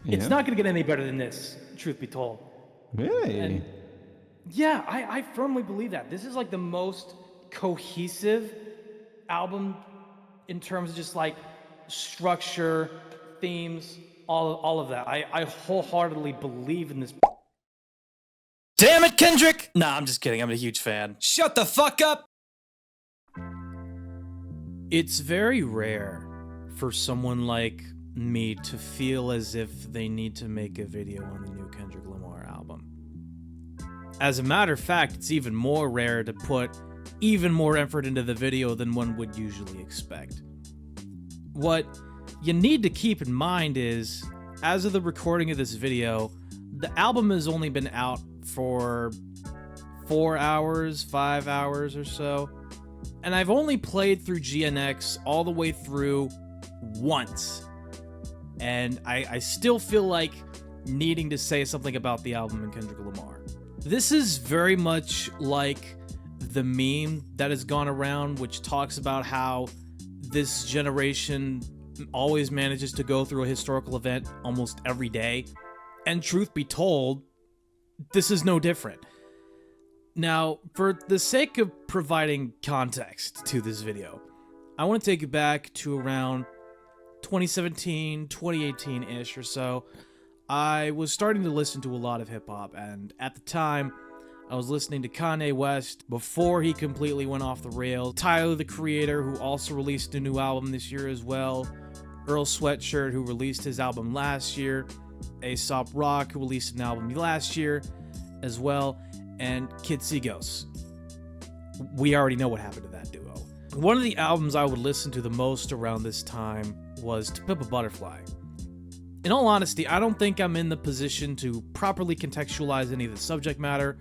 It's not going to get any better than this, truth be told. Really? And yeah, I firmly believe that. This is like the most cohesive album in terms of just like structure, themes, all of that. I wholeheartedly believe in this. Damn it, Kendrick! Nah, I'm just kidding. I'm a huge fan. Shut the fuck up! It's very rare for someone like me to feel as if they need to make a video on the new Kendrick Lamar album. As a matter of fact, it's even more rare to put even more effort into the video than one would usually expect. What you need to keep in mind is, as of the recording of this video, the album has only been out for 4 hours, 5 hours or so, and I've only played through GNX all the way through once, and I still feel like needing to say something about the album and Kendrick Lamar. This is very much like the meme that has gone around, which talks about how this generation always manages to go through a historical event almost every day. And truth be told, this is no different. Now, for the sake of providing context to this video, I want to take you back to around 2017, 2018-ish or so. I was starting to listen to a lot of hip-hop, and at the time, I was listening to Kanye West before he completely went off the rails, Tyler, the Creator, who also released a new album this year as well, Earl Sweatshirt, who released his album last year, Aesop Rock, who released an album last year as well, and Kid Seagos. We already know what happened to that duo. One of the albums I would listen to the most around this time was To Pimp a Butterfly. In all honesty, I don't think I'm in the position to properly contextualize any of the subject matter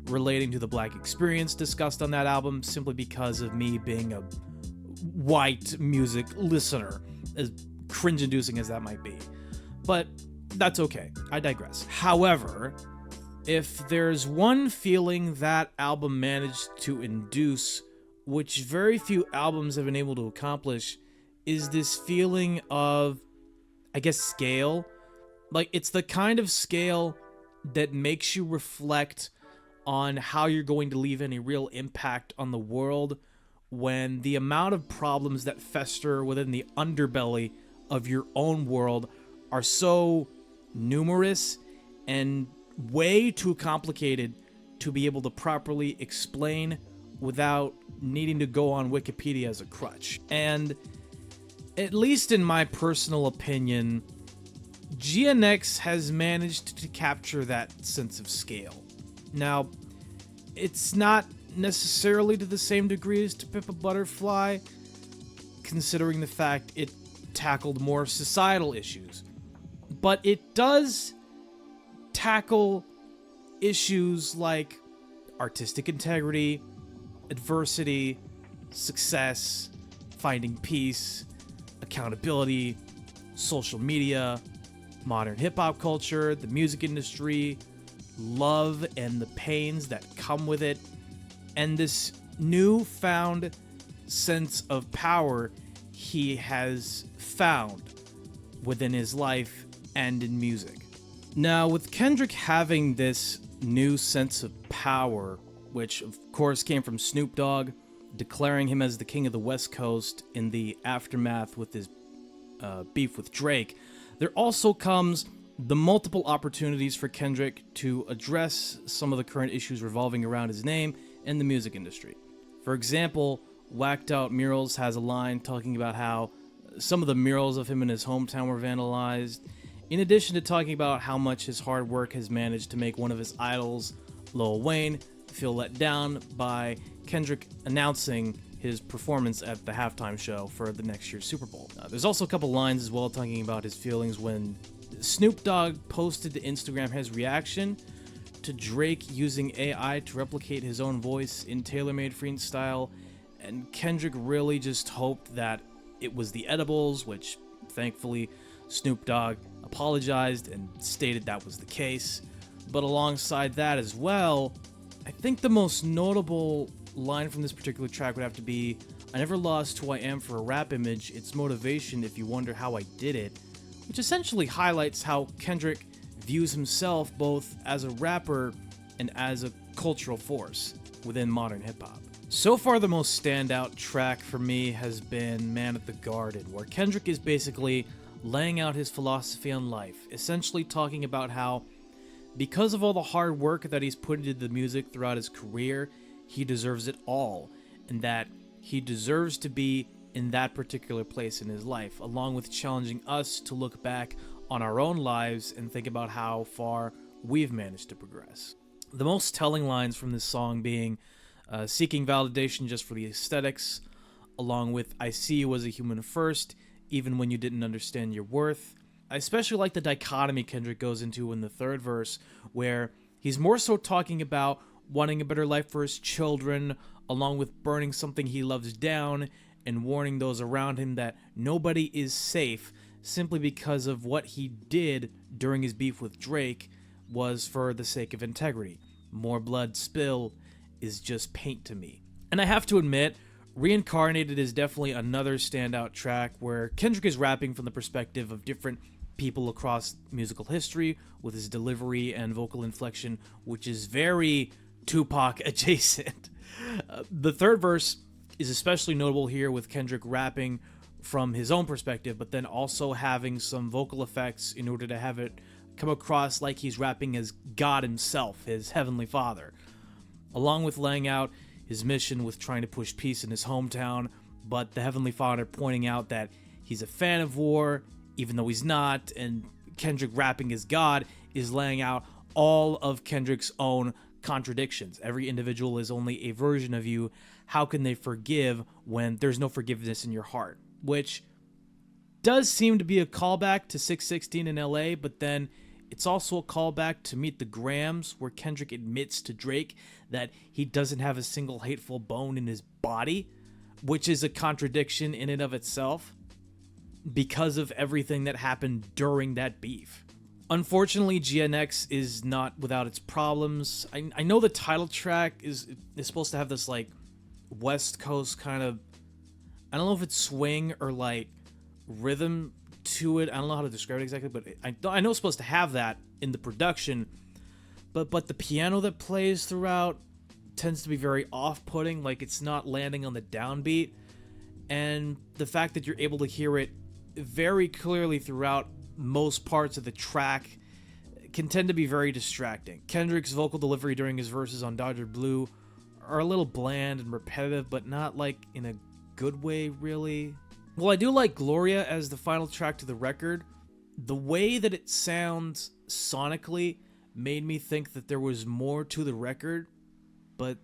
relating to the Black experience discussed on that album, simply because of me being a white music listener, as cringe-inducing as that might be. But that's okay. I digress. However, if there's one feeling that album managed to induce, which very few albums have been able to accomplish, is this feeling of, I guess, scale. Like, it's the kind of scale that makes you reflect on how you're going to leave any real impact on the world when the amount of problems that fester within the underbelly of your own world are so numerous and way too complicated to be able to properly explain without needing to go on Wikipedia as a crutch. And at least in my personal opinion, GNX has managed to capture that sense of scale. Now, it's not necessarily to the same degree as To Pimp a Butterfly, considering the fact it tackled more societal issues. But it does tackle issues like artistic integrity, adversity, success, finding peace, accountability, social media, modern hip-hop culture, the music industry, love and the pains that come with it, and this newfound sense of power he has found within his life and in music. Now, with Kendrick having this new sense of power, which of course came from Snoop Dogg declaring him as the king of the West Coast in the aftermath with his beef with Drake, there also comes the multiple opportunities for Kendrick to address some of the current issues revolving around his name and the music industry. For example, Whacked Out Murals has a line talking about how some of the murals of him in his hometown were vandalized, in addition to talking about how much his hard work has managed to make one of his idols, Lil Wayne, feel let down by Kendrick announcing his performance at the halftime show for the next year's Super Bowl. There's also a couple lines as well talking about his feelings when Snoop Dogg posted to Instagram his reaction to Drake using AI to replicate his own voice in tailor-made freestyle, and Kendrick really just hoped that it was the edibles, which thankfully Snoop Dogg apologized and stated that was the case. But alongside that as well, I think the most notable line from this particular track would have to be, "I never lost who I am for a rap image, it's motivation if you wonder how I did it," which essentially highlights how Kendrick views himself both as a rapper and as a cultural force within modern hip-hop. So far, the most standout track for me has been Man at the Garden, where Kendrick is basically laying out his philosophy on life, essentially talking about how, because of all the hard work that he's put into the music throughout his career, he deserves it all, and that he deserves to be in that particular place in his life, along with challenging us to look back on our own lives and think about how far we've managed to progress. The most telling lines from this song being seeking validation just for the aesthetics, along with I see you as a human first, even when you didn't understand your worth. I especially like the dichotomy Kendrick goes into in the third verse, where he's more so talking about wanting a better life for his children, along with burning something he loves down and warning those around him that nobody is safe simply because of what he did during his beef with Drake was for the sake of integrity. More blood spilled is just paint to me. And I have to admit, Reincarnated is definitely another standout track where Kendrick is rapping from the perspective of different people across musical history with his delivery and vocal inflection, which is very Tupac adjacent. The third verse is especially notable here with Kendrick rapping from his own perspective, but then also having some vocal effects in order to have it come across like he's rapping as God himself, his heavenly father, along with laying out his mission with trying to push peace in his hometown, but the heavenly father pointing out that he's a fan of war, even though he's not, and Kendrick rapping as God is laying out all of Kendrick's own contradictions. Every individual is only a version of you. How can they forgive when there's no forgiveness in your heart? Which does seem to be a callback to 616 in LA, but then it's also a callback to Meet the Grams, where Kendrick admits to Drake that he doesn't have a single hateful bone in his body, which is a contradiction in and of itself because of everything that happened during that beef. Unfortunately, GNX is not without its problems. I know the title track is supposed to have this like West Coast kind of, I don't know if it's swing or like rhythm to it. I don't know how to describe it exactly, but I know it's supposed to have that in the production, but the piano that plays throughout tends to be very off-putting, like it's not landing on the downbeat, and the fact that you're able to hear it very clearly throughout most parts of the track can tend to be very distracting. Kendrick's vocal delivery during his verses on Dodger Blue are a little bland and repetitive, but not like in a good way, really. Well, I do like Gloria as the final track to the record. The way that it sounds sonically made me think that there was more to the record, but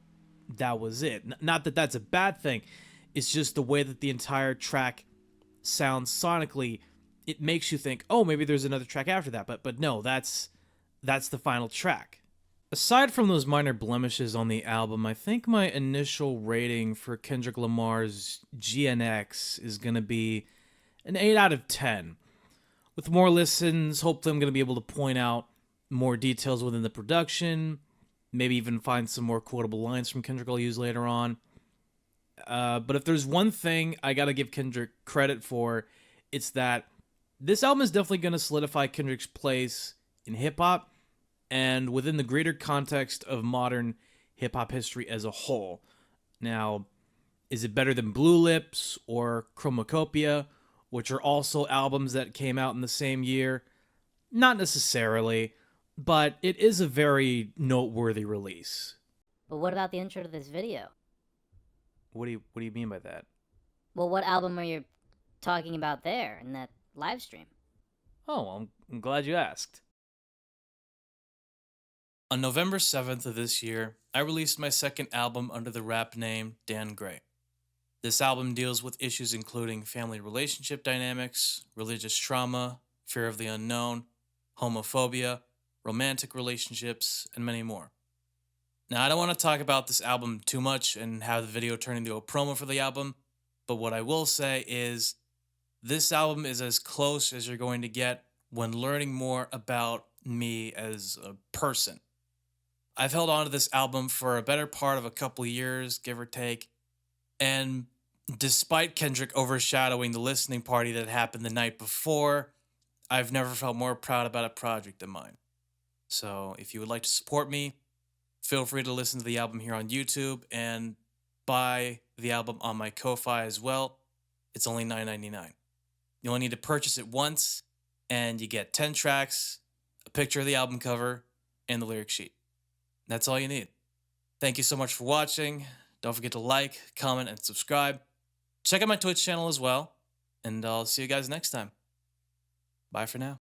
that was it. Not that that's a bad thing. It's just the way that the entire track sounds sonically. It makes you think, oh, maybe there's another track after that. But no, that's the final track. Aside from those minor blemishes on the album, I think my initial rating for Kendrick Lamar's GNX is going to be an 8 out of 10. With more listens, hopefully I'm going to be able to point out more details within the production, maybe even find some more quotable lines from Kendrick I'll use later on. But if there's one thing I got to give Kendrick credit for, it's that this album is definitely going to solidify Kendrick's place in hip-hop and within the greater context of modern hip-hop history as a whole. Now, is it better than Blue Lips or Chromacopia, which are also albums that came out in the same year? Not necessarily, but it is a very noteworthy release. But what about the intro to this video? What do you mean by that? Well, what album are you talking about there in that live stream? Oh, I'm glad you asked. On November 7th of this year, I released my second album under the rap name Dan Gray. This album deals with issues including family relationship dynamics, religious trauma, fear of the unknown, homophobia, romantic relationships, and many more. Now, I don't want to talk about this album too much and have the video turn into a promo for the album, but what I will say is this album is as close as you're going to get when learning more about me as a person. I've held on to this album for a better part of a couple years, give or take, and despite Kendrick overshadowing the listening party that happened the night before, I've never felt more proud about a project than mine. So if you would like to support me, feel free to listen to the album here on YouTube and buy the album on my Ko-Fi as well. It's only $9.99. You only need to purchase it once, and you get 10 tracks, a picture of the album cover, and the lyric sheet. That's all you need. Thank you so much for watching. Don't forget to like, comment, and subscribe. Check out my Twitch channel as well, and I'll see you guys next time. Bye for now.